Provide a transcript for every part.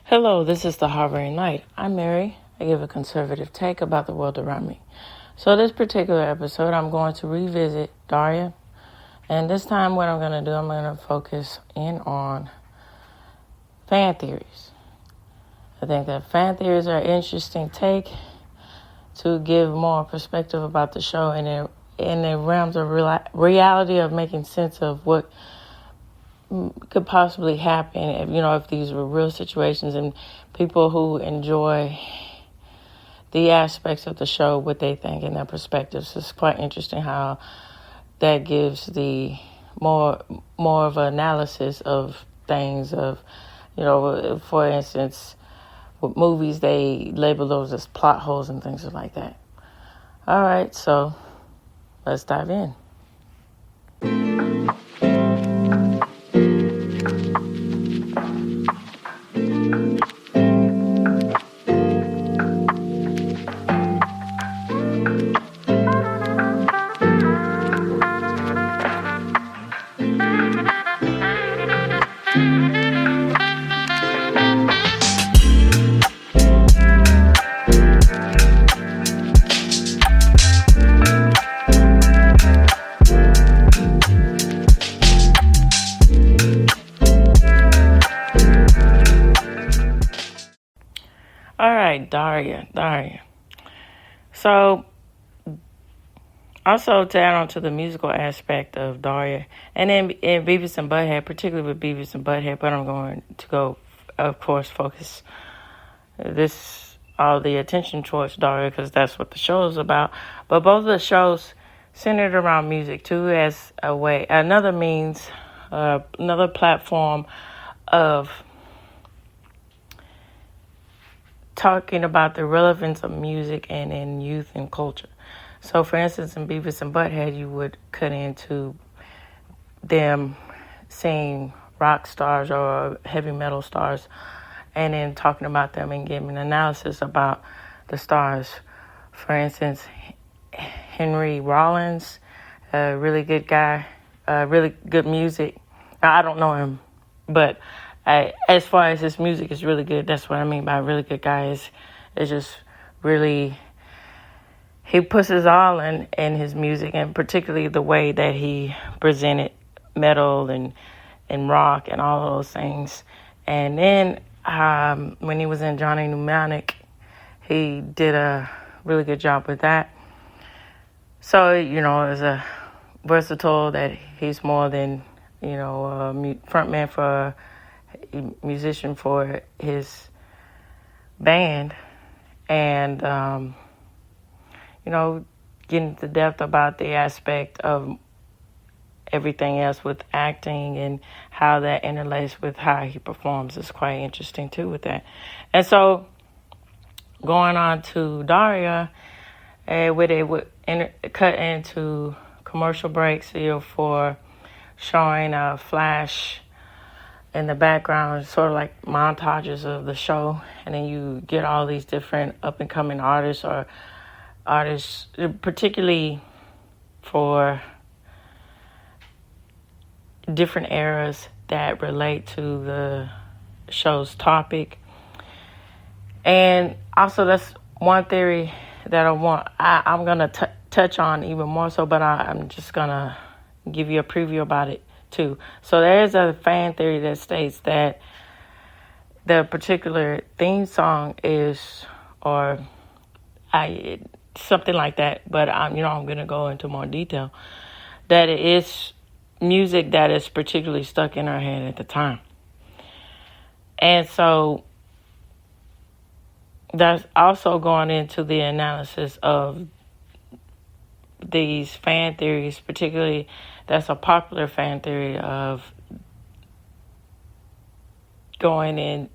Hello, this is the Harboring Light. I'm Mary. I give a conservative take about the world around me. So this particular episode, I'm going to revisit Daria. And this time what I'm going to do, I'm going to focus in on fan theories. I think that fan theories are an interesting take to give more perspective about the show and in the realms of reality of making sense of what could possibly happen if these were real situations and people who enjoy the aspects of the show, what they think and their perspectives. It's quite interesting how that gives the more of an analysis of things of, for instance, with movies, they label those as plot holes and things like that. All right, so let's dive in. All right, Daria. So, also to add on to the musical aspect of Daria, and then in Beavis and Butthead, particularly with Beavis and Butthead, but I'm going to go, of course, focus all the attention towards Daria because that's what the show is about. But both of the shows centered around music too, as another platform of talking about the relevance of music and in youth and culture. So, for instance, in Beavis and Butthead, you would cut into them seeing rock stars or heavy metal stars and then talking about them and giving an analysis about the stars. For instance, Henry Rollins, a really good guy, really good music. I don't know him, but as far as his music is really good, that's what I mean by a really good guy. Is just really, he puts his all in his music, and particularly the way that he presented metal and rock and all of those things. And then when he was in Johnny Mnemonic, he did a really good job with that. So, as a versatile that he's more than, a frontman for musician for his band, and getting to depth about the aspect of everything else with acting and how that interlaces with how he performs is quite interesting too with that. And so going on to Daria, where they would cut into commercial breaks for showing a flash in the background, sort of like montages of the show, and then you get all these different up-and-coming artists, particularly for different eras that relate to the show's topic. And also, that's one theory that I'm going to touch on even more so, but I'm just going to give you a preview about it too. So there is a fan theory that states that the particular theme song is, something like that, but I'm going to go into more detail, that it is music that is particularly stuck in our head at the time. And so that's also going into the analysis of these fan theories, particularly that's a popular fan theory of going in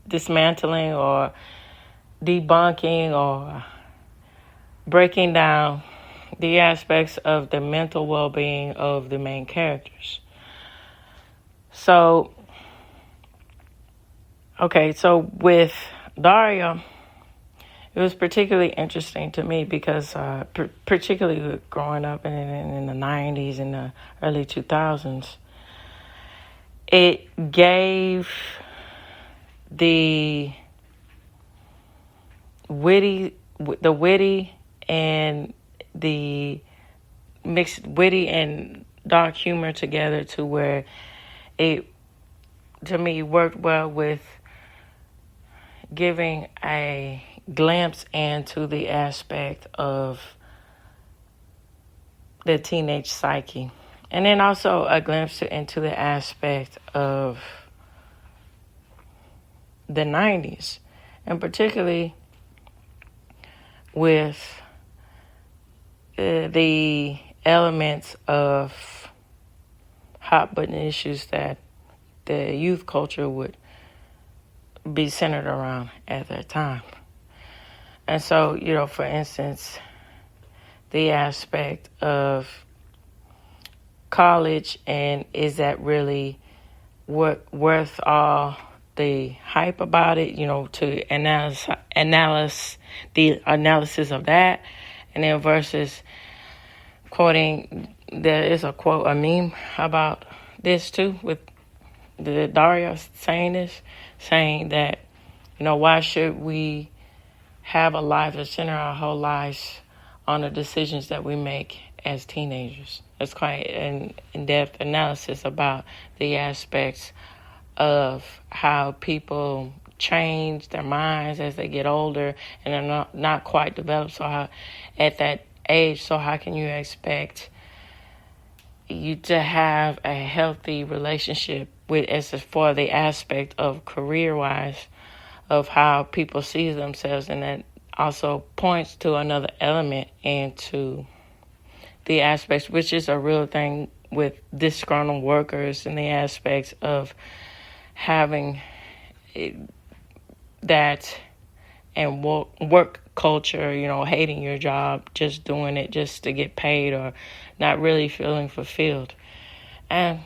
dismantling or debunking or breaking down the aspects of the mental well-being of the main characters. So with Daria, it was particularly interesting to me because particularly growing up in the 90s and the early 2000s, it gave the witty and the mixed witty and dark humor together to where it, to me, worked well with giving a glimpse into the aspect of the teenage psyche. And then also a glimpse into the aspect of the 90s, and particularly with the elements of hot button issues that the youth culture would be centered around at that time. And so, for instance, the aspect of college, and is that really worth all the hype about it, to the analysis of that, and then versus quoting, there is a quote, a meme about this too, with the Daria saying that, why should we have a life that center our whole lives on the decisions that we make as teenagers. It's quite an in-depth analysis about the aspects of how people change their minds as they get older and are not quite developed. So at that age, so how can you expect you to have a healthy relationship with, as for the aspect of career-wise, of how people see themselves, and that also points to another element into the aspects, which is a real thing with disgruntled workers, and the aspects of having that and work culture, hating your job, just doing it just to get paid or not really feeling fulfilled. And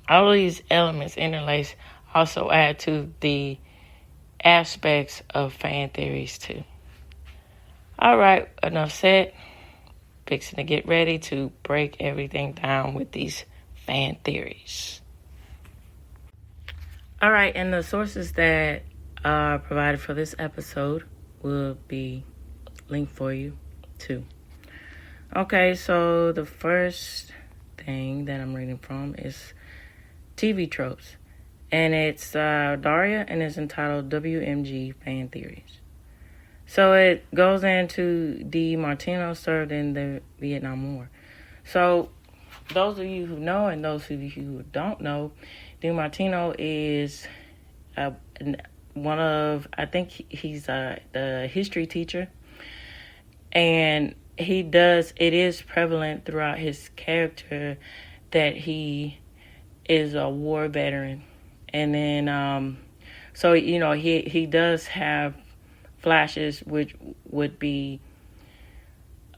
all of these elements interlace also add to the aspects of fan theories too. All right, enough said. Fixing to get ready to break everything down with these fan theories. All right, and the sources that are provided for this episode will be linked for you too. Okay, so the first thing that I'm reading from is TV tropes, and it's Daria, and it's entitled WMG Fan Theories. So it goes into DiMartino served in the Vietnam War. So those of you who know and those of you who don't know, DiMartino is one of, I think he's the history teacher. And it is prevalent throughout his character that he is a war veteran. And then, so, he does have flashes which would be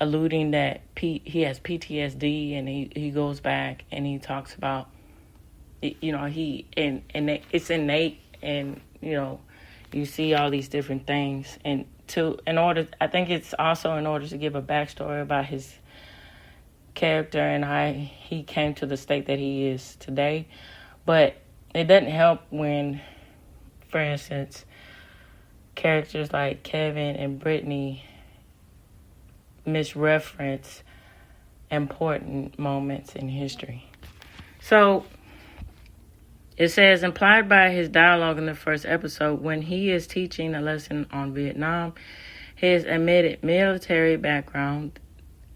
alluding that he has PTSD, and he goes back and he talks about, and it's innate, and you see all these different things, and I think it's also in order to give a backstory about his character and how he came to the state that he is today. But it doesn't help when, for instance, characters like Kevin and Brittany misreference important moments in history. So it says, implied by his dialogue in the first episode, when he is teaching a lesson on Vietnam, his admitted military background,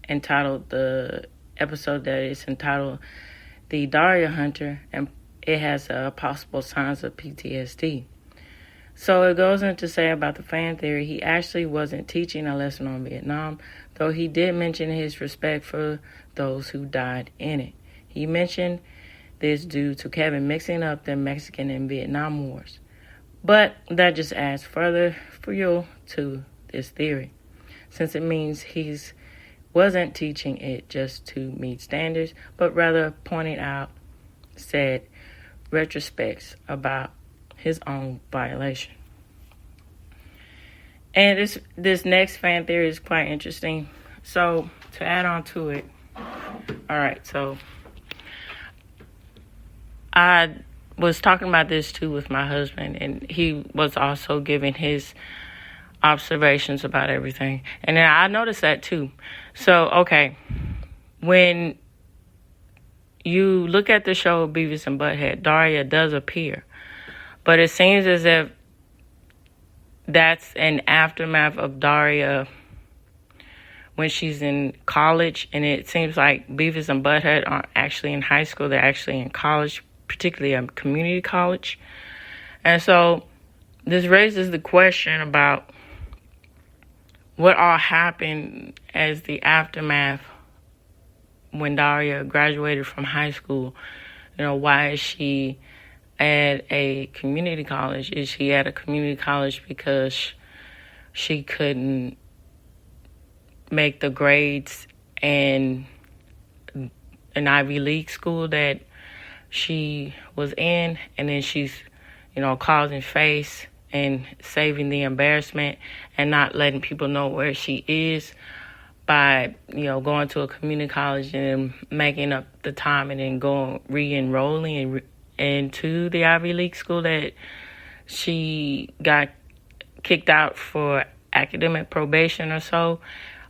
entitled the episode that is entitled The Daria Hunter, and it has possible signs of PTSD. So it goes on to say about the fan theory, he actually wasn't teaching a lesson on Vietnam, though he did mention his respect for those who died in it. He mentioned this due to Kevin mixing up the Mexican and Vietnam wars. But that just adds further fuel to this theory, since it means he wasn't teaching it just to meet standards, but rather pointing out said retrospects about his own violation. And this next fan theory is quite interesting. So to add on to it, all right, so I was talking about this too with my husband, and he was also giving his observations about everything. And then I noticed that too. So, okay, when you look at the show Beavis and Butthead, Daria does appear. But it seems as if that's an aftermath of Daria when she's in college. And it seems like Beavis and Butthead aren't actually in high school. They're actually in college, particularly a community college. And so this raises the question about what all happened as the aftermath when Daria graduated from high school. You know, why is she at a community college? Is she at a community college because she couldn't make the grades in an Ivy League school that she was in, and then she's, you know, causing face and saving the embarrassment and not letting people know where she is by, you know, going to a community college and making up the time and then going re-enrolling into the Ivy League school that she got kicked out for academic probation or so?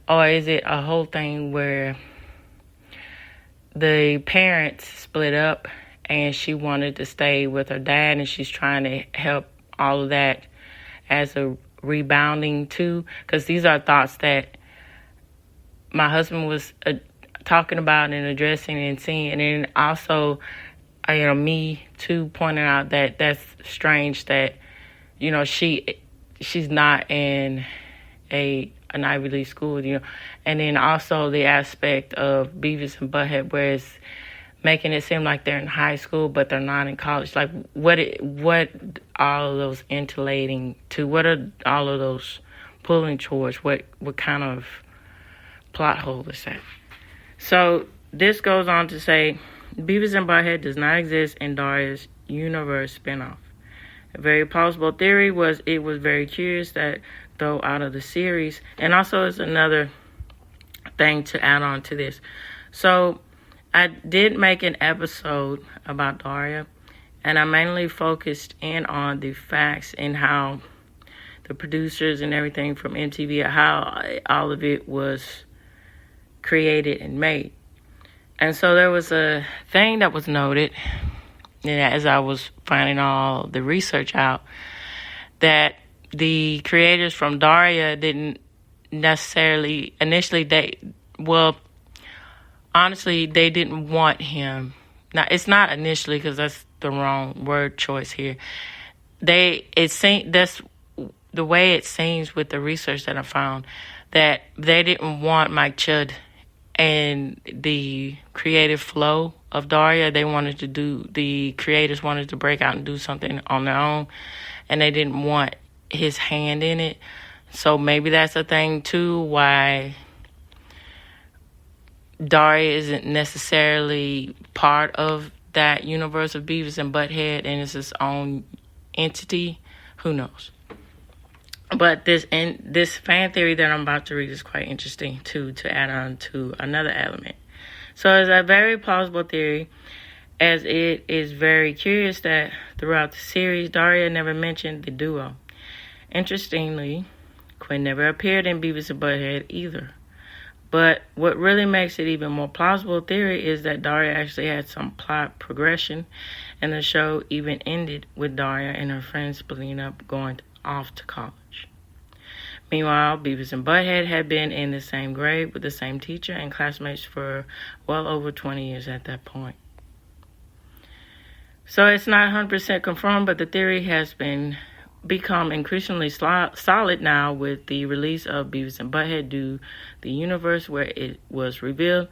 Or is it a whole thing where the parents split up and she wanted to stay with her dad and she's trying to help all of that as a rebounding too? Because these are thoughts that my husband was talking about and addressing and seeing. And then also, you know, me too, pointing out that that's strange that, you know, she's not in an Ivy League school, you know. And then also the aspect of Beavis and Butthead, where it's making it seem like they're in high school, but they're not in college. Like, what all of those interlating to? What are all of those pulling towards? What kind of plot hole is that? So this goes on to say, Beavis and Butthead does not exist in Daria's universe spinoff. A very plausible theory was it was very curious that though out of the series, and also is another thing to add on to this. So I did make an episode about Daria, and I mainly focused in on the facts and how the producers and everything from MTV, how all of it was created and made. And so there was a thing that was noted, and as I was finding all the research out, that the creators from Daria didn't necessarily, initially honestly, they didn't want him. Now, it's not initially because that's the wrong word choice here. That's the way it seems with the research that I found, that they didn't want Mike Chud and the creative flow of Daria. The creators wanted to break out and do something on their own, and they didn't want his hand in it. So maybe that's a thing too, why Daria isn't necessarily part of that universe of Beavis and Butthead and it's its own entity. Who knows? But this fan theory that I'm about to read is quite interesting too, to add on to another element. So it's a very plausible theory, as it is very curious that throughout the series, Daria never mentioned the duo. Interestingly, Quinn never appeared in Beavis and Butthead either. But what really makes it even more plausible theory is that Daria actually had some plot progression, and the show even ended with Daria and her friends splitting up, going off to college. Meanwhile, Beavis and Butthead had been in the same grade with the same teacher and classmates for well over 20 years at that point. So it's not 100% confirmed, but the theory has become increasingly solid now with the release of Beavis and Butthead due the universe where it was revealed.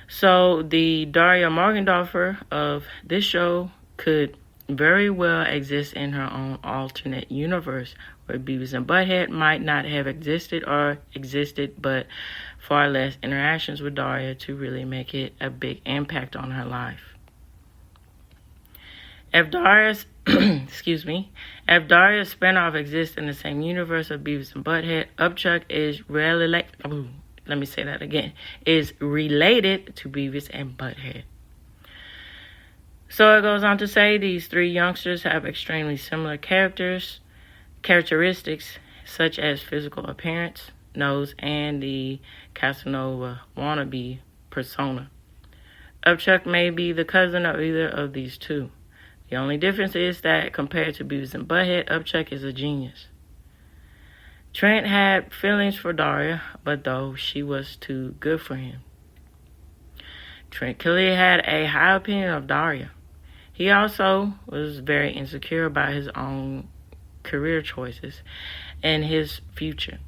So the Daria Morgendorffer of this show could very well exist in her own alternate universe where Beavis and Butthead might not have existed or existed, but far less interactions with Daria to really make it a big impact on her life. If Daria's if Daria's spinoff exists in the same universe of Beavis and Butthead, Upchuck is related to Beavis and Butthead. So it goes on to say these three youngsters have extremely similar characteristics such as physical appearance, nose, and the Casanova wannabe persona. Upchuck may be the cousin of either of these two. The only difference is that compared to Beavis and Butthead, Upchuck is a genius. Trent had feelings for Daria, but though she was too good for him. Trent clearly had a high opinion of Daria. He also was very insecure about his own career choices and his future.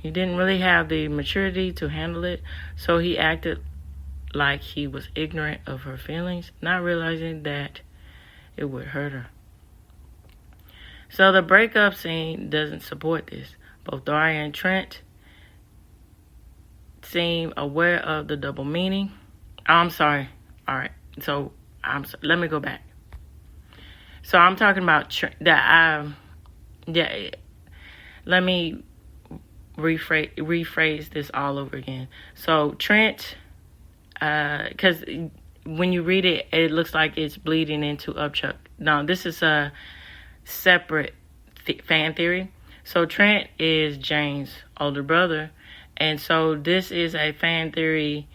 He didn't really have the maturity to handle it, so he acted like he was ignorant of her feelings, not realizing that it would hurt her. So the breakup scene doesn't support this. Both Daria and Trent seem aware of the double meaning. Oh, I'm sorry. All right. So let me go back. So I'm talking about let me rephrase this all over again. So Trent, because when you read it, it looks like it's bleeding into Upchuck. No, this is a separate fan theory. So Trent is Jane's older brother, and so this is a fan theory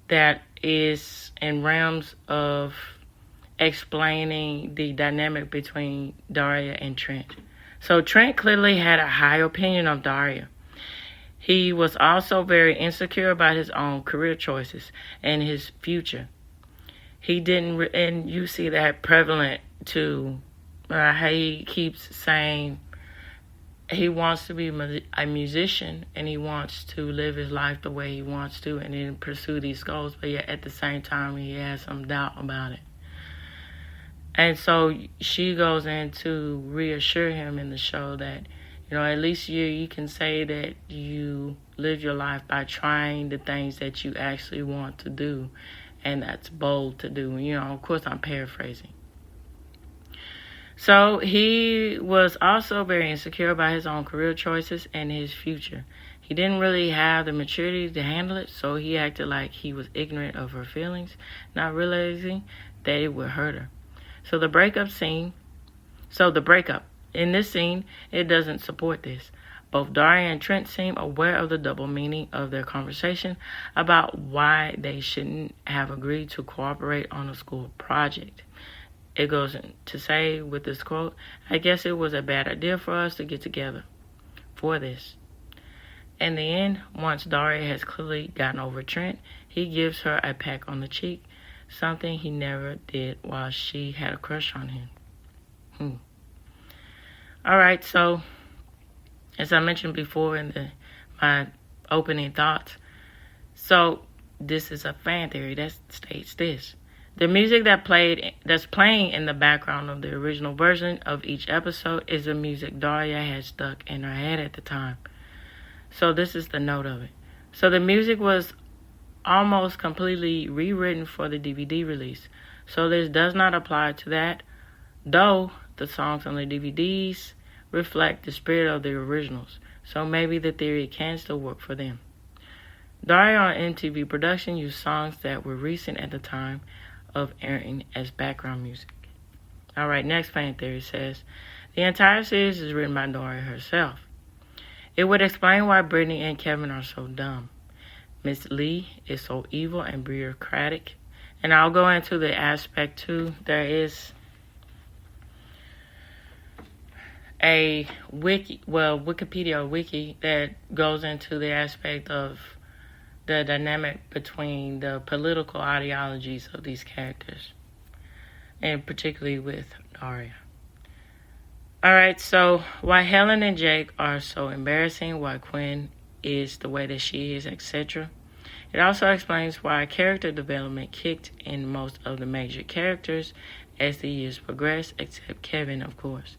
that is in realms of explaining the dynamic between Daria and Trent. So Trent clearly had a high opinion of Daria. He was also very insecure about his own career choices and his future. He didn't, and you see that prevalent to how he keeps saying he wants to be a musician and he wants to live his life the way he wants to and then pursue these goals, but yet at the same time he has some doubt about it. And so she goes in to reassure him in the show that, at least you can say that you live your life by trying the things that you actually want to do, and that's bold to do. Of course I'm paraphrasing. So he was also very insecure about his own career choices and his future. He didn't really have the maturity to handle it, so he acted like he was ignorant of her feelings, not realizing that it would hurt her. So the breakup, in this scene, it doesn't support this. Both Daria and Trent seem aware of the double meaning of their conversation about why they shouldn't have agreed to cooperate on a school project. It goes to say with this quote, "I guess it was a bad idea for us to get together for this." In the end, once Daria has clearly gotten over Trent, he gives her a peck on the cheek, something he never did while she had a crush on him. All right, so as I mentioned before in my opening thoughts, so this is a fan theory that states this. The music that's playing in the background of the original version of each episode is the music Daria had stuck in her head at the time. So this is the note of it. So the music was almost completely rewritten for the DVD release. So this does not apply to that, though the songs on the DVDs reflect the spirit of the originals. So maybe the theory can still work for them. Daria on MTV Production used songs that were recent at the time of airing as background music. All right, next fan theory says, the entire series is written by Daria herself. It would explain why Brittany and Kevin are so dumb. Miss Lee is so evil and bureaucratic. And I'll go into the aspect too. There is a Wikipedia wiki that goes into the aspect of the dynamic between the political ideologies of these characters, and particularly with Daria. Alright, so why Helen and Jake are so embarrassing, why Quinn is the way that she is, etc. It also explains why character development kicked in most of the major characters as the years progressed, except Kevin, of course.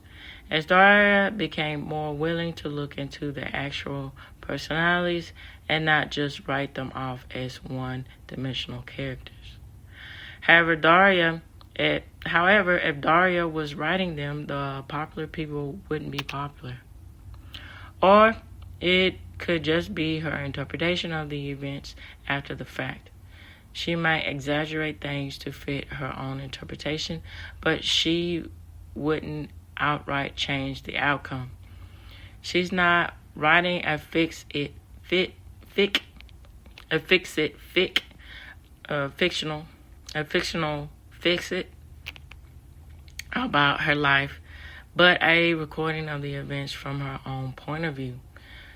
As Daria became more willing to look into their actual personalities and not just write them off as one-dimensional characters. However, if Daria was writing them, the popular people wouldn't be popular. Or it could just be her interpretation of the events after the fact. She might exaggerate things to fit her own interpretation, but she wouldn't outright change the outcome. She's not writing a fictional fix it about her life, but a recording of the events from her own point of view.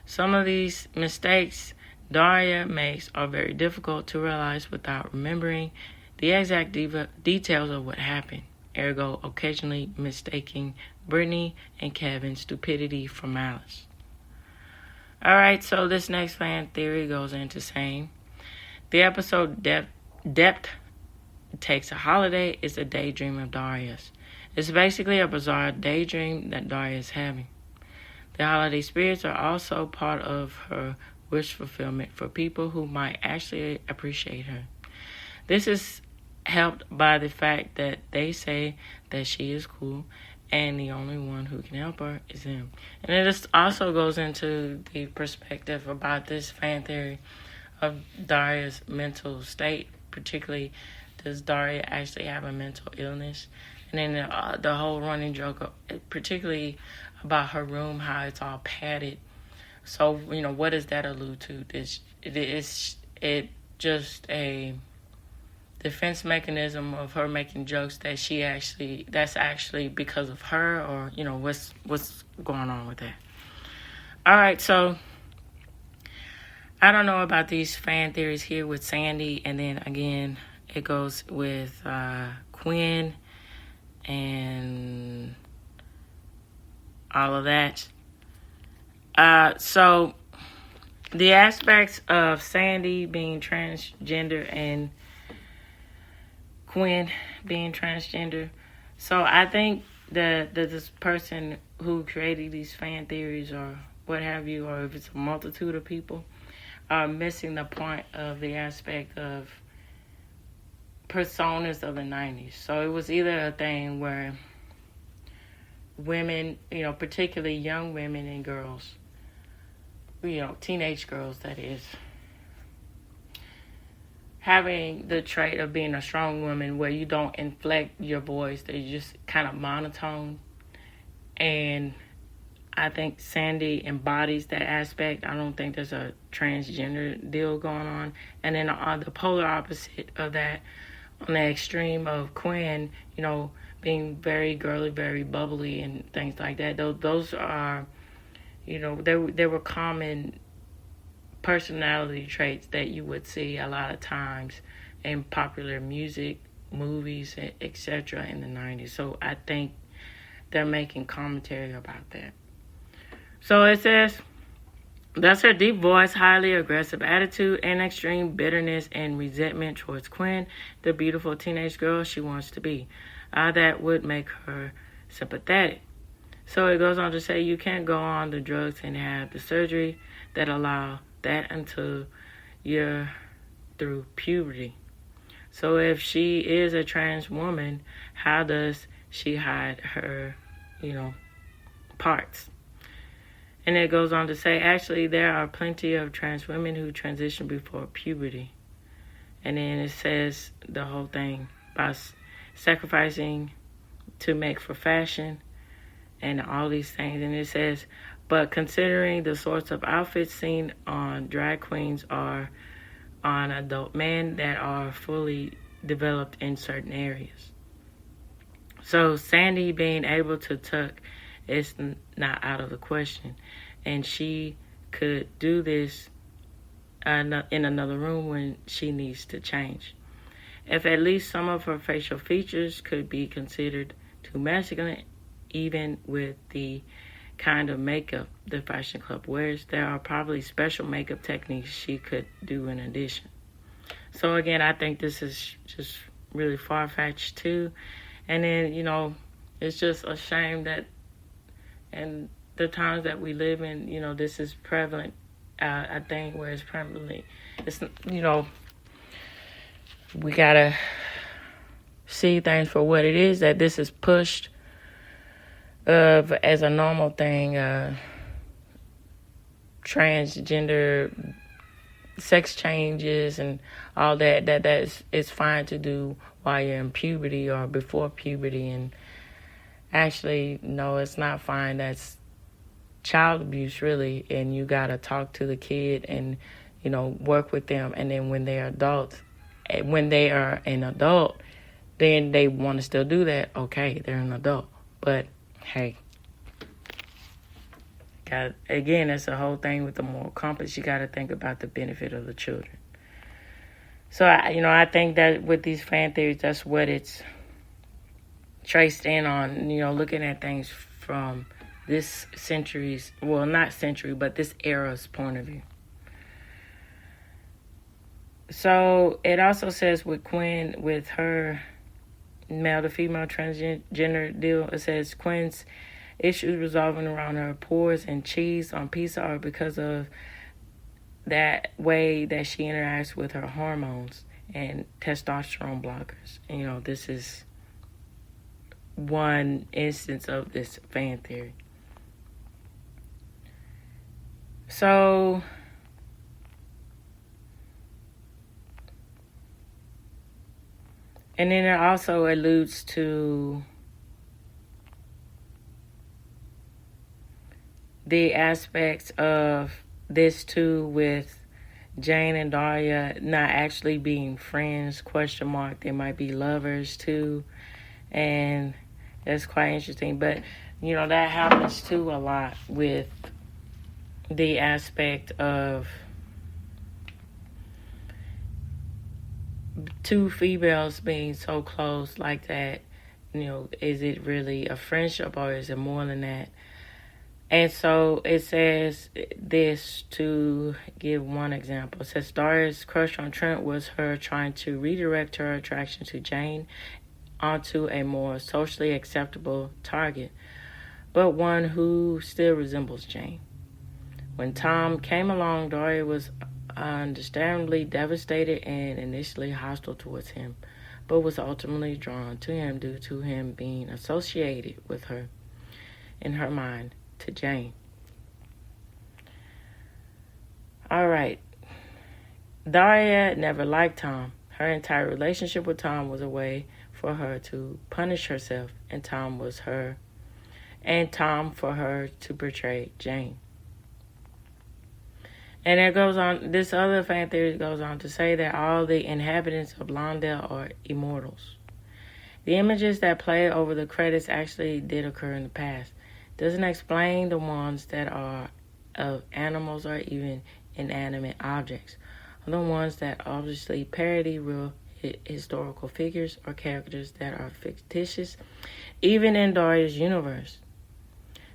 Some of these mistakes Daria makes are very difficult to realize without remembering the exact details of what happened, ergo occasionally mistaking Brittany and Kevin's stupidity for malice. Alright, so this next fan theory goes into saying the episode Depth Takes a Holiday is a daydream of Daria's. It's basically a bizarre daydream that Daria is having. The holiday spirits are also part of her wish fulfillment for people who might actually appreciate her. This is helped by the fact that they say that she is cool and the only one who can help her is him. And it just also goes into the perspective about this fan theory of Daria's mental state, particularly does Daria actually have a mental illness? And then the whole running joke, particularly about her room, how it's all padded. So, what does that allude to? Is it just a defense mechanism of her making jokes that's actually because of her, or, what's going on with that? All right, so I don't know about these fan theories here with Sandy, and then again, it goes with Quinn and all of that. So the aspects of Sandy being transgender and Quinn being transgender. So I think that this person who created these fan theories or what have you, or if it's a multitude of people, are missing the point of the aspect of personas of the 90s. So it was either a thing where women, particularly young women and girls, teenage girls, that is, having the trait of being a strong woman where you don't inflect your voice, that you just kind of monotone. And I think Sandy embodies that aspect. I don't think there's a transgender deal going on. And then on the polar opposite of that, on the extreme of Quinn, being very girly, very bubbly and things like that. Those are, they were common personality traits that you would see a lot of times in popular music, movies, etc. in the 90s. So I think they're making commentary about that. So it says, thus her deep voice, highly aggressive attitude, and extreme bitterness and resentment towards Quinn, the beautiful teenage girl she wants to be. That would make her sympathetic. So it goes on to say you can't go on the drugs and have the surgery that allow that until you're through puberty. So if she is a trans woman, how does she hide her, parts? And it goes on to say, actually, there are plenty of trans women who transition before puberty. And then it says the whole thing about sacrificing to make for fashion and all these things. And it says, but considering the sorts of outfits seen on drag queens or on adult men that are fully developed in certain areas. So Sandy being able to tuck is not out of the question. And she could do this in another room when she needs to change. If at least some of her facial features could be considered too masculine, even with the kind of makeup the Fashion Club wears, there are probably special makeup techniques she could do in addition. So again, I think this is just really far-fetched too. And then, it's just a shame that in the times that we live in, this is prevalent. I think where it's prevalent, it's, we gotta see things for what it is, that this is pushed as a normal thing. Transgender, sex changes and all that is fine to do while you're in puberty or before puberty. And actually, no, it's not fine. That's child abuse, really. And you got to talk to the kid and, work with them. And then when they are an adult, then they want to still do that. Okay, they're an adult. But, hey, again, that's the whole thing with the moral compass. You got to think about the benefit of the children. So, I think that with these fan theories, that's what it's traced in on, looking at things from this century's, well, not century, but this era's point of view. So it also says with Quinn, with her male to female transgender deal, it says Quinn's issues resolving around her pores and cheese on pizza are because of that way that she interacts with her hormones and testosterone blockers. This is one instance of this fan theory. So, and then it also alludes to the aspects of this too, with Jane and Daria not actually being friends, ? They might be lovers too. And that's quite interesting. But, that happens too a lot with the aspect of two females being so close like that. Is it really a friendship or is it more than that? And so it says this, to give one example. It says Daria's crush on Trent was her trying to redirect her attraction to Jane onto a more socially acceptable target, but one who still resembles Jane. When Tom came along, Daria was understandably devastated and initially hostile towards him, but was ultimately drawn to him due to him being associated with her, in her mind, to Jane. All right. Daria never liked Tom. Her entire relationship with Tom was a way for her to punish herself, and Tom for her to betray Jane. And it goes on, this other fan theory goes on to say that all the inhabitants of Lawndale are immortals. The images that play over the credits actually did occur in the past. Doesn't explain the ones that are of animals or even inanimate objects, or the ones that obviously parody real historical figures or characters that are fictitious, even in Daria's universe.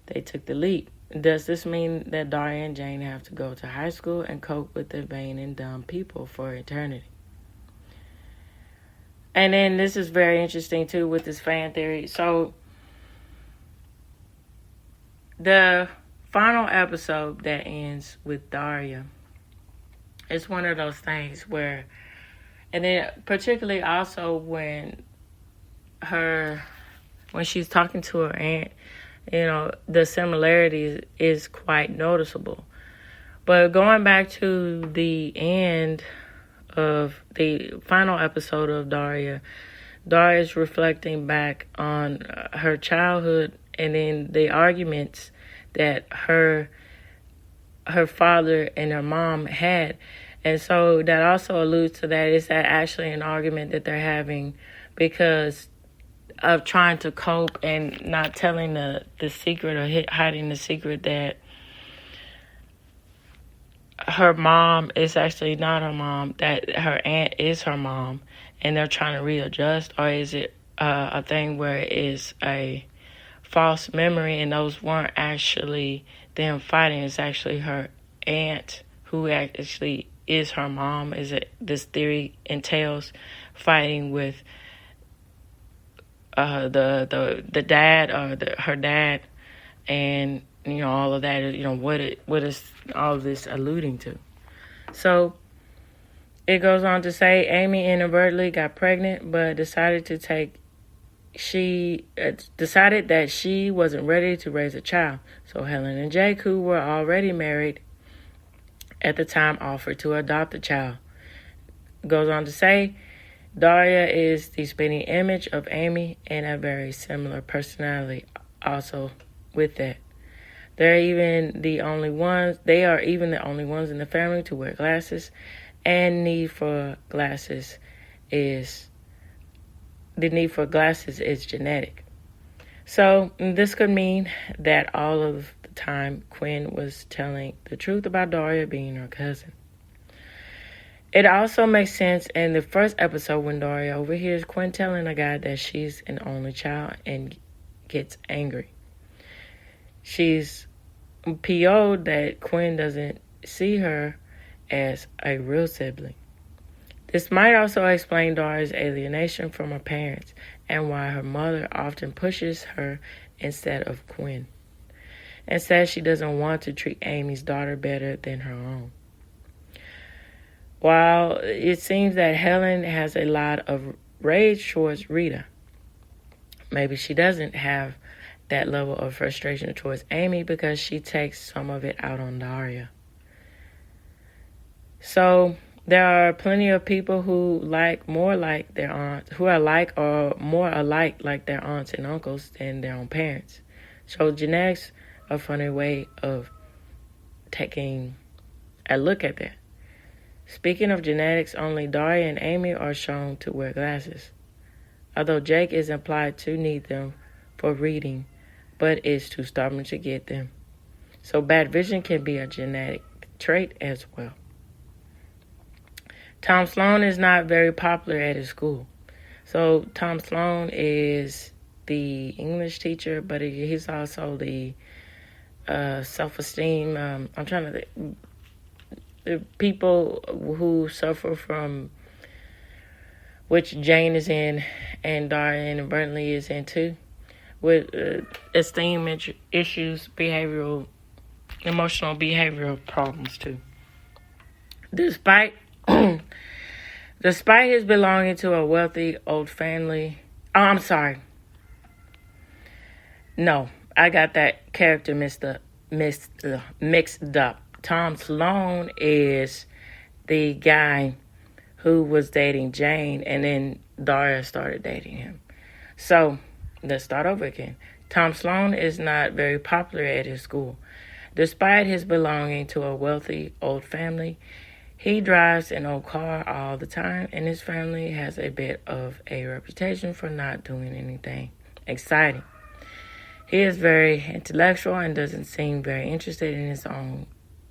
They took the leap. Does this mean that Daria and Jane have to go to high school and cope with the vain and dumb people for eternity? And then this is very interesting too with this fan theory. So the final episode that ends with Daria is one of those things where, and then particularly also when she's talking to her aunt, the similarities is quite noticeable. But going back to the end of the final episode of Daria's reflecting back on her childhood and then the arguments that her father and her mom had. And so that also alludes to that. Is that actually an argument that they're having because of trying to cope and not telling the secret or hiding the secret that her mom is actually not her mom, that her aunt is her mom, and they're trying to readjust? Or is it a thing where it is a false memory and those weren't actually them fighting? It's actually her aunt who actually is her mom? Is it, this theory entails fighting with the dad or her dad, and all of that. What is all of this alluding to? So it goes on to say Amy inadvertently got pregnant, but decided that she wasn't ready to raise a child. So Helen and Jake, who were already married at the time offered to adopt the child. Goes on to say, Daria is the spitting image of Amy and a very similar personality also with that. They are even the only ones in the family to wear glasses, and the need for glasses is genetic. So this could mean that all of the time Quinn was telling the truth about Daria being her cousin. It also makes sense in the first episode when Daria overhears Quinn telling a guy that she's an only child and gets angry. She's PO'd that Quinn doesn't see her as a real sibling. This might also explain Daria's alienation from her parents and why her mother often pushes her instead of Quinn, and says she doesn't want to treat Amy's daughter better than her own. While it seems that Helen has a lot of rage towards Rita, maybe she doesn't have that level of frustration towards Amy because she takes some of it out on Daria. So there are plenty of people who are more alike like their aunts and uncles than their own parents. So genetics are a funny way of taking a look at that. Speaking of genetics, only Daria and Amy are shown to wear glasses, although Jake is implied to need them for reading, but is too stubborn to get them. So bad vision can be a genetic trait as well. Tom Sloan is not very popular at his school. So Tom Sloan is the English teacher, but he's also the self-esteem. The people who suffer from, which Jane is in, and Daria inadvertently is in too, with esteem issues, emotional behavioral problems too. Despite his belonging to a wealthy old family, I got that character mixed up. Tom Sloan is the guy who was dating Jane, and then Daria started dating him. So let's start over again. Tom Sloan is not very popular at his school. Despite his belonging to a wealthy old family, he drives an old car all the time, and his family has a bit of a reputation for not doing anything exciting. He is very intellectual and doesn't seem very interested in his own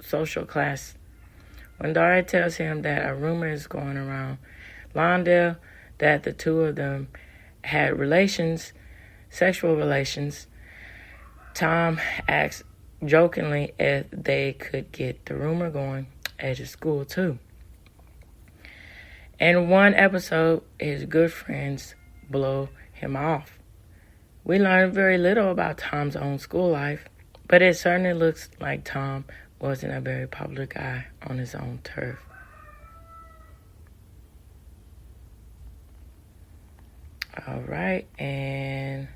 social class. When Daria tells him that a rumor is going around Lawndale that the two of them had sexual relations, Tom asks jokingly if they could get the rumor going at his school too. In one episode, his good friends blow him off. We learn very little about Tom's own school life, but it certainly looks like Tom wasn't a very popular guy on his own turf. All right, and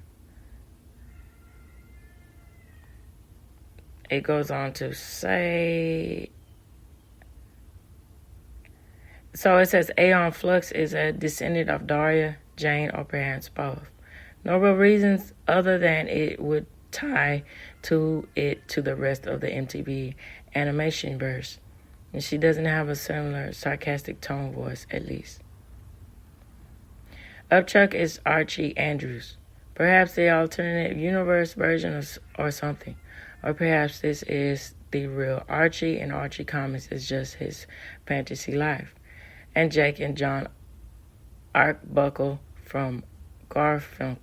it goes on to say, so it says Aeon Flux is a descendant of Daria, Jane, or perhaps both. No real reasons other than it would tie to the rest of the MTV animation verse. And she doesn't have a similar sarcastic tone voice, at least. Upchuck is Archie Andrews. Perhaps the alternate universe version or something. Or perhaps this is the real Archie, and Archie Comics is just his fantasy life. And Jake and John Arbuckle from Garfield.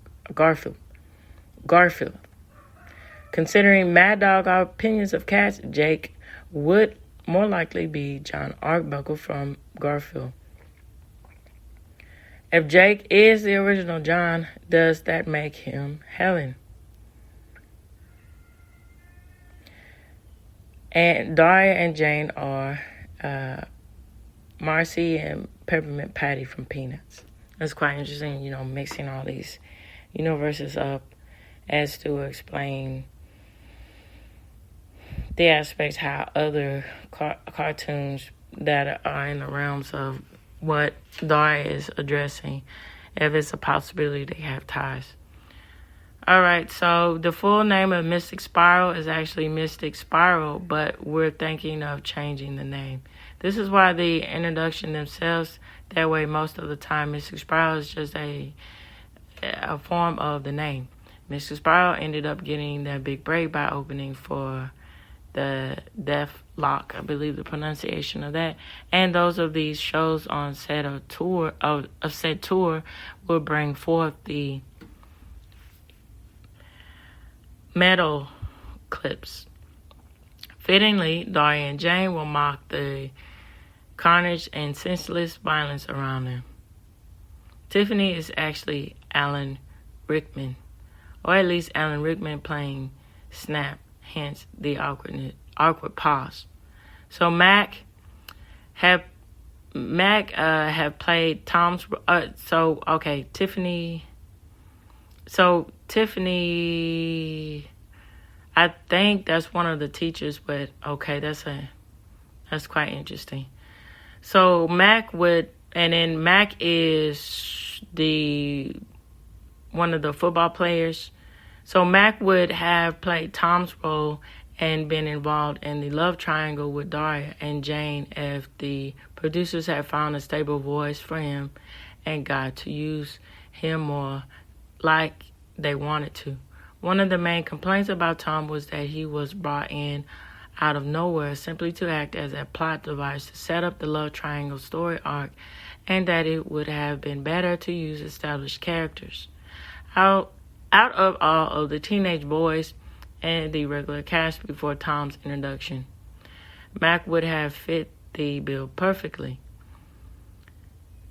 Considering Mad Dog opinions of cats, Jake would more likely be John Arbuckle from Garfield. If Jake is the original John, does that make him Helen? And Daria and Jane are Marcy and Peppermint Patty from Peanuts. That's quite interesting, mixing all these universes up as to explain the aspects how other cartoons that are in the realms of what Daria is addressing, if it's a possibility they have ties. All right, so the full name of Mystic Spiral is actually Mystic Spiral, but we're thinking of changing the name. This is why the introduction themselves, that way most of the time Mystic Spiral is just a form of the name. Mystic Spiral ended up getting that big break by opening for the Death Lock, I believe the pronunciation of that. And those of these shows on set of said tour will bring forth the metal clips. Fittingly, Daria and Jane will mock the carnage and senseless violence around them. Tiffany is actually Alan Rickman, or at least Alan Rickman playing Snap, hence the awkward pause. So Mac have played Tom's. Tiffany. So Tiffany, I think that's one of the teachers, but okay, that's quite interesting. So Mac is one of the football players. So Mac would have played Tom's role and been involved in the love triangle with Daria and Jane if the producers had found a stable voice for him and got to use him more like they wanted to. One of the main complaints about Tom was that he was brought in out of nowhere simply to act as a plot device to set up the love triangle story arc, and that it would have been better to use established characters. Out of all of the teenage boys and the regular cast before Tom's introduction, Mac would have fit the bill perfectly,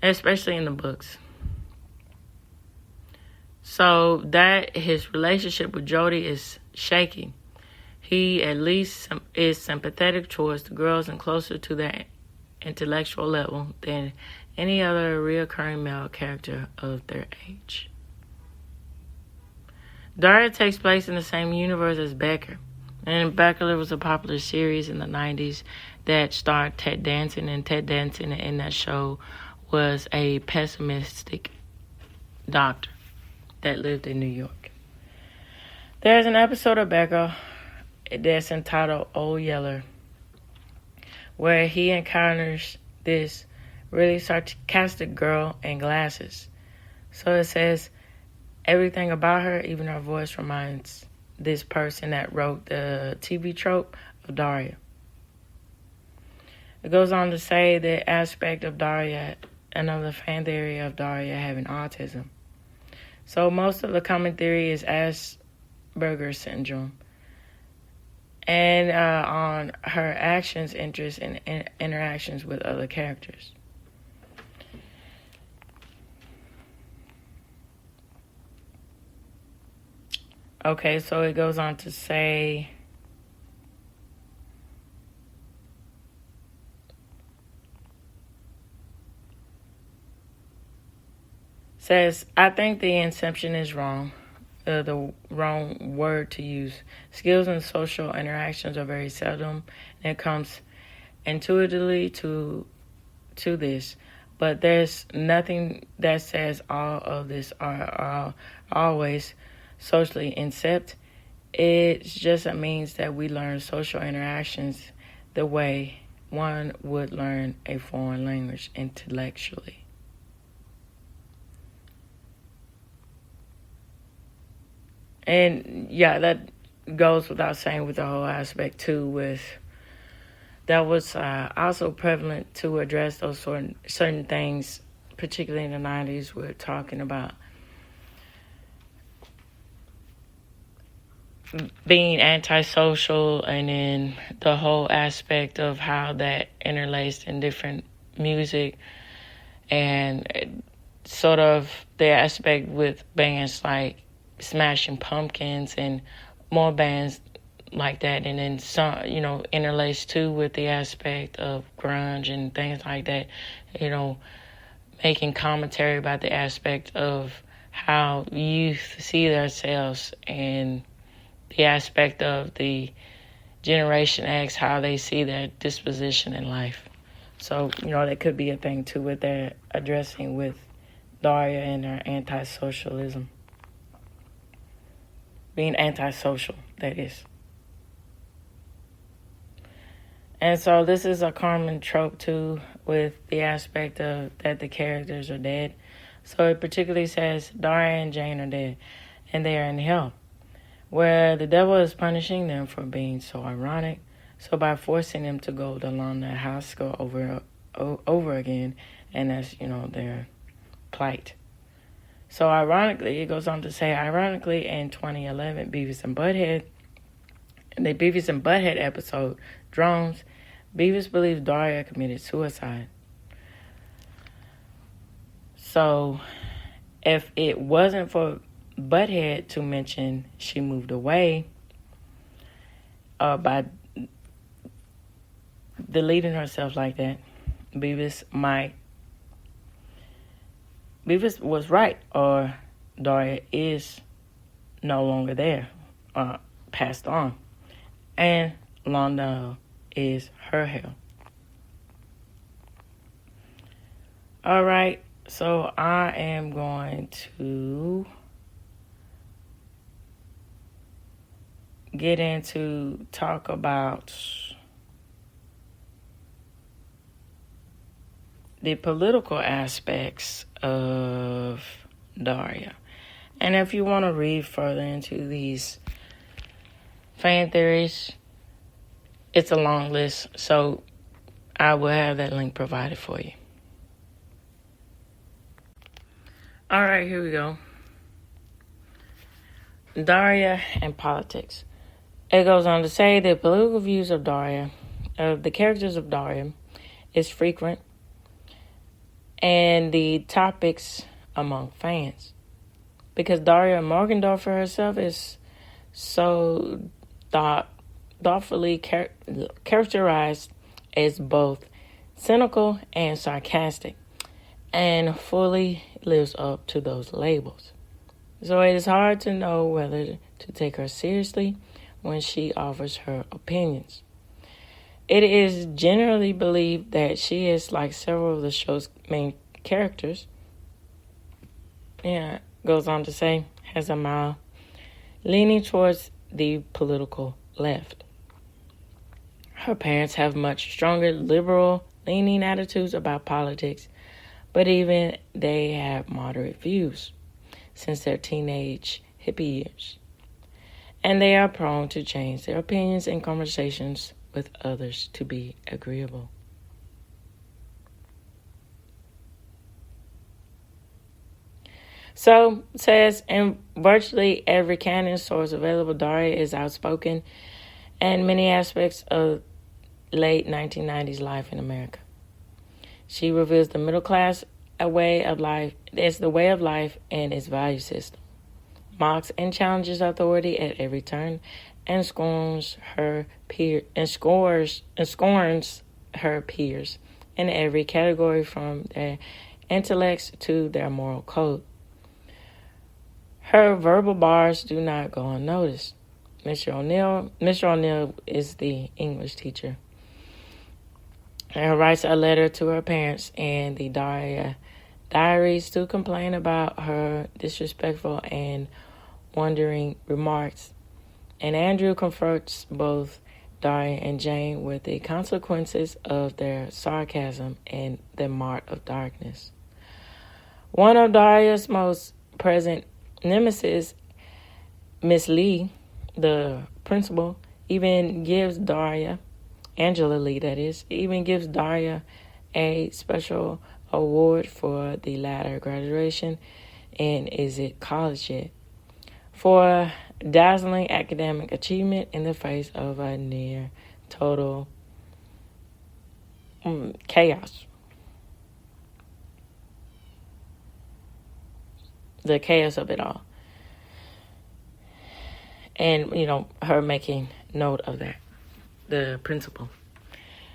especially in the books. So that his relationship with Jody is shaky. He at least is sympathetic towards the girls and closer to their intellectual level than any other reoccurring male character of their age. Daria takes place in the same universe as Becker. And Becker was a popular series in the 90s that starred Ted Danson, and Ted Danson in that show was a pessimistic doctor that lived in New York. There's an episode of Becker that's entitled Old Yeller, where he encounters this really sarcastic girl in glasses. So it says, everything about her, even her voice, reminds this person that wrote the TV trope of Daria. It goes on to say the aspect of Daria, another fan theory of Daria having autism. So most of the common theory is Asperger's syndrome, and on her actions, interests, and interactions with other characters. Okay, so it goes on to say, says, I think the inception is wrong, the wrong word to use. Skills and social interactions are very seldom, and it comes intuitively to this. But there's nothing that says all of this are always socially incept. It's just a means that we learn social interactions the way one would learn a foreign language intellectually. And yeah, that goes without saying with the whole aspect too, that was also prevalent to address those certain things, particularly in the 90s. We're talking about being antisocial, and then the whole aspect of how that interlaced in different music, and sort of the aspect with bands like Smashing Pumpkins and more bands like that, and then some, interlaced too with the aspect of grunge and things like that, making commentary about the aspect of how youth see themselves and the aspect of the Generation X, how they see their disposition in life. So, that could be a thing too with their addressing with Daria and her anti-socialism. Being antisocial, that is. And so this is a common trope too with the aspect of that the characters are dead. So it particularly says Daria and Jane are dead and they are in hell, where the devil is punishing them for being so ironic. So by forcing them to go along the house go over again, and that's, their plight. So ironically, it goes on to say, ironically, in 2011, Beavis and Butthead, in the Beavis and Butthead episode, Drones, Beavis believes Daria committed suicide. So if it wasn't for Butthead to mention she moved away by deleting herself like that, Beavis was right, or Daria is no longer there, passed on, and Londell is her hell. All right, so I am going to get into talk about the political aspects of Daria. And if you want to read further into these fan theories, it's a long list, so I will have that link provided for you. All right, here we go. Daria and politics. It goes on to say the political views of Daria, of the characters of Daria, is frequent, and the topics among fans. Because Daria Morgendorffer herself is so thoughtfully characterized as both cynical and sarcastic, and fully lives up to those labels. So it is hard to know whether to take her seriously when she offers her opinions. It is generally believed that she is like several of the show's main characters. Yeah, goes on to say, has a mild leaning towards the political left. Her parents have much stronger liberal leaning attitudes about politics, but even they have moderate views since their teenage hippie years. And they are prone to change their opinions in conversations with others to be agreeable. So, it says, in virtually every canon source available, Daria is outspoken in many aspects of late 1990s life in America. She reveals the middle class a way of life. It's the way of life and its value system. Mocks and challenges authority at every turn, and scorns her peers in every category, from their intellects to their moral code. Her verbal bars do not go unnoticed. Mr. O'Neill is the English teacher. And writes a letter to her parents and the Daria diaries to complain about her disrespectful and wandering remarks. And Andrew confronts both Daria and Jane with the consequences of their sarcasm and the mart of darkness. One of Daria's most present nemesis, Miss Lee, the principal, even gives Daria, Angela Lee that is, even gives Daria a special award for the latter graduation, and is it college yet, for dazzling academic achievement in the face of a near total chaos. The chaos of it all. And, her making note of that, the principal.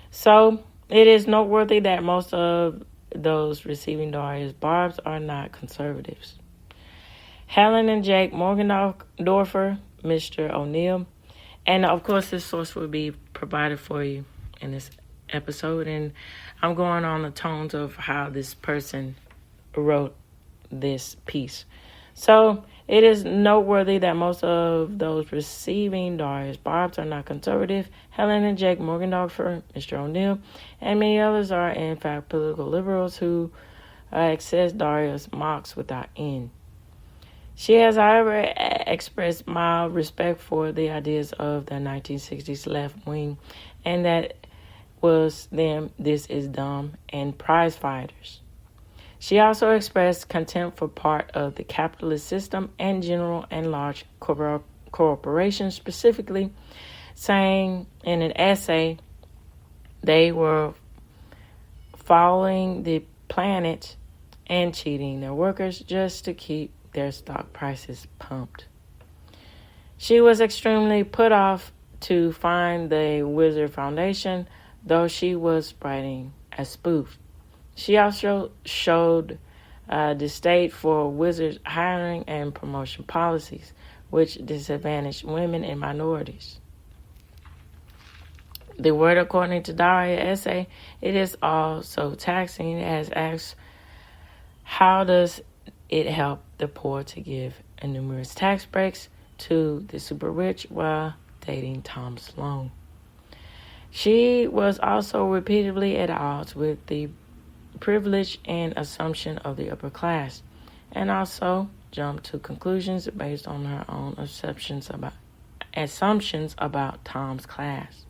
So, it is noteworthy that most of those receiving Daria's barbs are not conservatives. Helen and Jake Morgendorffer, Mr. O'Neill, And of course, this source will be provided for you in this episode. And I'm going on the tones of how this person wrote this piece. So it is noteworthy that most of those receiving Daria's barbs are not conservative. Helen and Jake Morgendorffer, Mr. O'Neill, and many others are in fact political liberals who access Daria's mocks without end. She has, however, expressed mild respect for the ideas of the 1960s left wing, and that was them, this is dumb, and prize fighters. She also expressed contempt for part of the capitalist system and general and large corporations, specifically saying in an essay they were following the planet and cheating their workers just to keep their stock prices pumped. She was extremely put off to find the Wizard Foundation, though she was writing a spoof. She also showed disdain for Wizards' hiring and promotion policies, which disadvantaged women and minorities. The word, according to Daria essay, it is all so taxing. It has asked, how does it help the poor to give numerous tax breaks to the super rich while dating Tom Sloan? She was also repeatedly at odds with the privilege and assumption of the upper class, and also jumped to conclusions based on her own assumptions about Tom's class.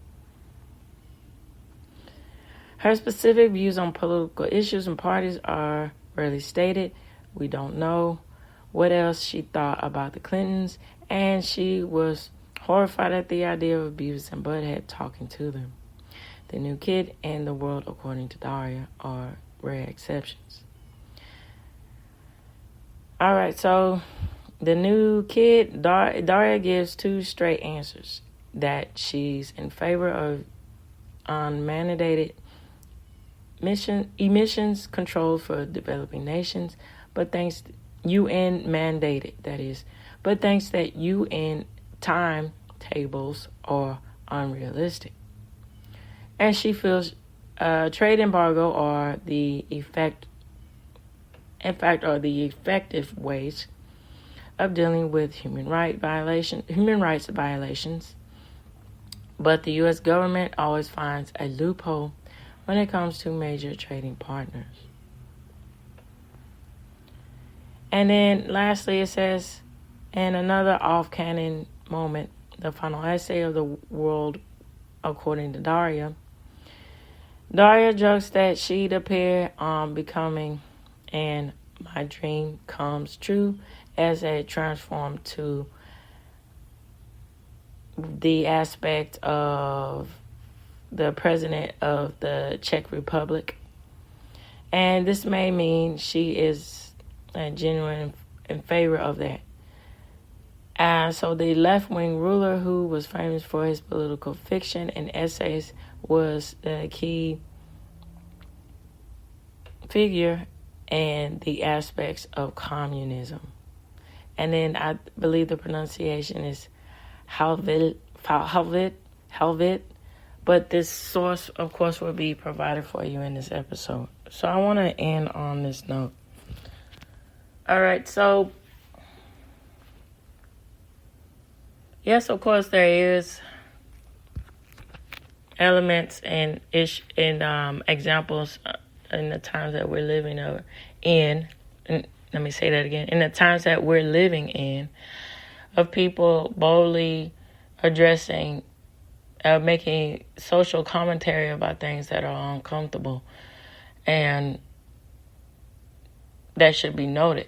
Her specific views on political issues and parties are rarely stated. We don't know what else she thought about the Clintons, and she was horrified at the idea of Beavis and Butthead talking to them. The New Kid and the World, according to Daria, are rare exceptions. All right, so the New Kid, Daria gives two straight answers: that she's in favor of unmandated emissions control for developing nations, but thanks UN mandated, that is, but thanks that UN timetables are unrealistic. And she feels trade embargo are the effective ways of dealing with human rights violations. But the U.S. government always finds a loophole when it comes to major trading partners. And then lastly, it says, in another off-canon moment, the final essay of the world, according to Daria. Daria jokes that she'd appear on Becoming and My Dream Comes True as a transform to the aspect of the president of the Czech Republic. And this may mean she is genuine in favor of that. And so the left-wing ruler, who was famous for his political fiction and essays, was the key figure in the aspects of communism. And then I believe the pronunciation is Helvet. But this source, of course, will be provided for you in this episode. So I want to end on this note. All right, so yes, of course, there is elements and examples in the times that we're living in. And let me say that again. In the times that we're living in, of people boldly addressing, making social commentary about things that are uncomfortable, and that should be noted.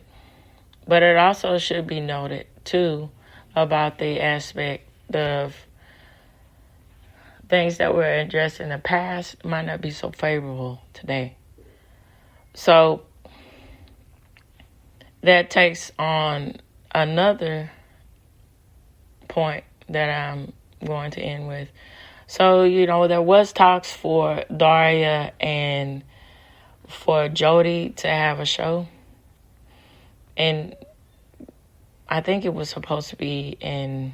But it also should be noted, too, about the aspect of things that were addressed in the past might not be so favorable today. So that takes on another point that I'm going to end with. So, there was talks for Daria and for Jody to have a show. And I think it was supposed to be in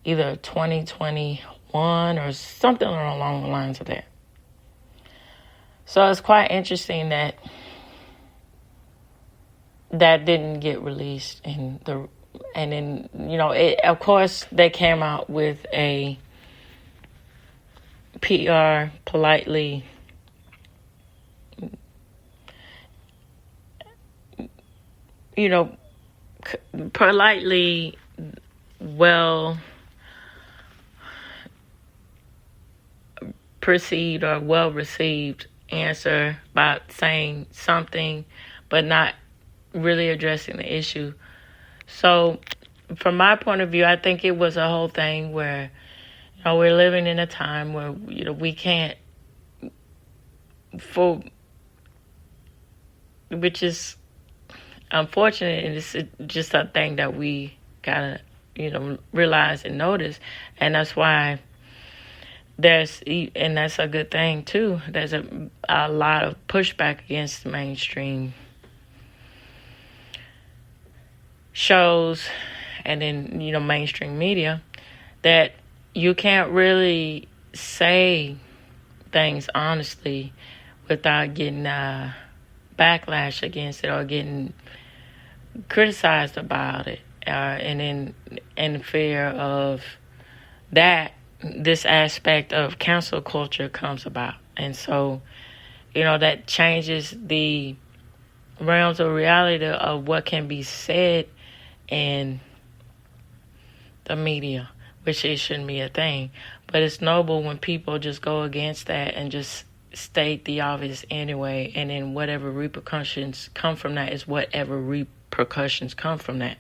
either 2021 or something along the lines of that. So it's quite interesting that didn't get released and then of course they came out with a PR politely well perceived or well received answer by saying something but not really addressing the issue. So from my point of view, I think it was a whole thing where we're living in a time where we can't, which is unfortunate, and it's just a thing that we gotta realize and notice. And that's why and that's a good thing too, there's a lot of pushback against mainstream shows and then mainstream media, that you can't really say things honestly without getting backlash against it or getting criticized about it, and in fear of that, this aspect of cancel culture comes about. And so that changes the realms of reality of what can be said in the media, which it shouldn't be a thing. But it's noble when people just go against that and just state the obvious anyway, and then whatever repercussions come from that is whatever repercussions come from that.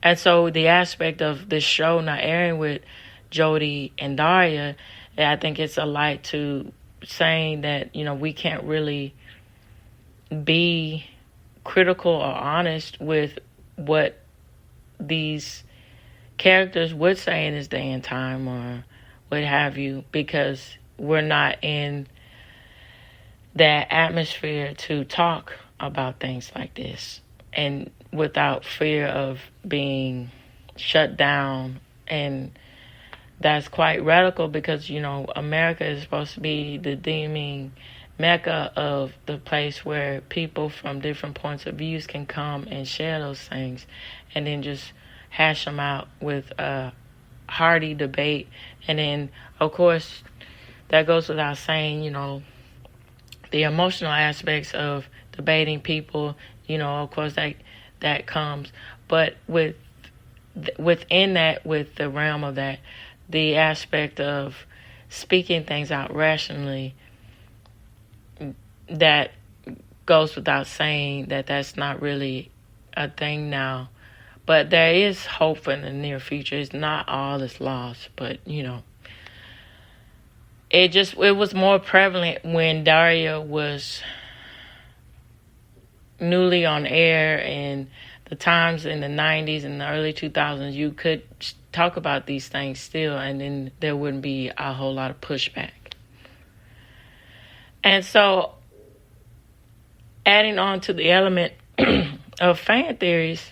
And so the aspect of this show not airing with Jody and Daria, I think it's a light to saying that we can't really be critical or honest with what these characters would say in this day and time or what have you, because we're not in that atmosphere to talk about things like this and without fear of being shut down. And that's quite radical because America is supposed to be the deeming mecca of the place where people from different points of views can come and share those things and then just hash them out with a hearty debate. And then, of course, that goes without saying, the emotional aspects of debating people, of course, that comes. But within that, with the realm of that, the aspect of speaking things out rationally, that goes without saying that that's not really a thing now. But there is hope in the near future. It's not all is lost, but it was more prevalent when Daria was newly on air, and the times in the 90s and the early 2000s, you could talk about these things still, and then there wouldn't be a whole lot of pushback. And so, adding on to the element of fan theories,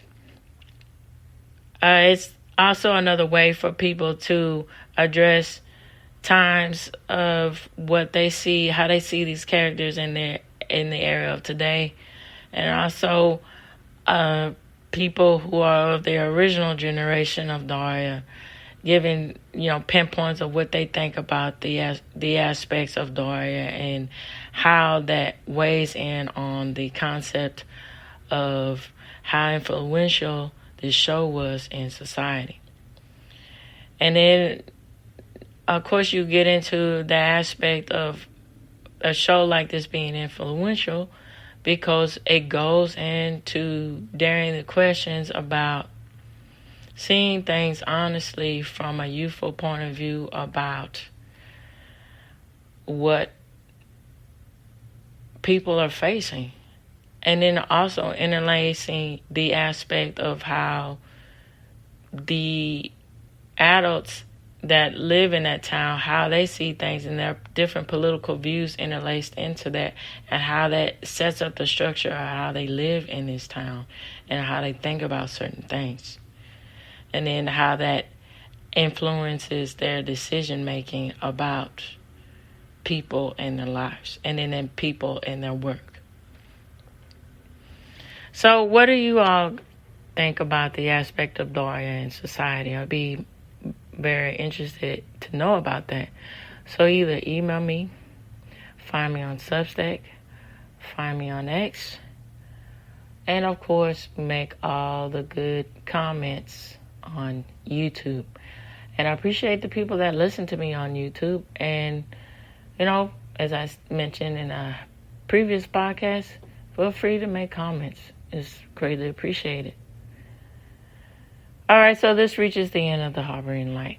it's also another way for people to address times of what they see, how they see these characters in the era of today, and also people who are of the original generation of Daria, giving pinpoints of what they think about the aspects of Daria and how that weighs in on the concept of how influential this show was in society. And then, of course, you get into the aspect of a show like this being influential because it goes into daring the questions about seeing things honestly from a youthful point of view about what people are facing. And then also interlacing the aspect of how the adults that live in that town, how they see things and their different political views interlaced into that, and how that sets up the structure of how they live in this town and how they think about certain things. And then how that influences their decision making about people and their lives, and then people and their work. So what do you all think about the aspect of Daria in society? I'd be very interested to know about that. So either email me, find me on Substack, find me on X, and of course make all the good comments on YouTube. And I appreciate the people that listen to me on YouTube. And, as I mentioned in a previous podcast, feel free to make comments. It's greatly appreciated. All right, so this reaches the end of the Harboring Light.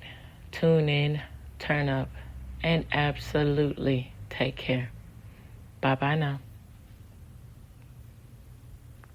Tune in, turn up, and absolutely take care. Bye-bye now.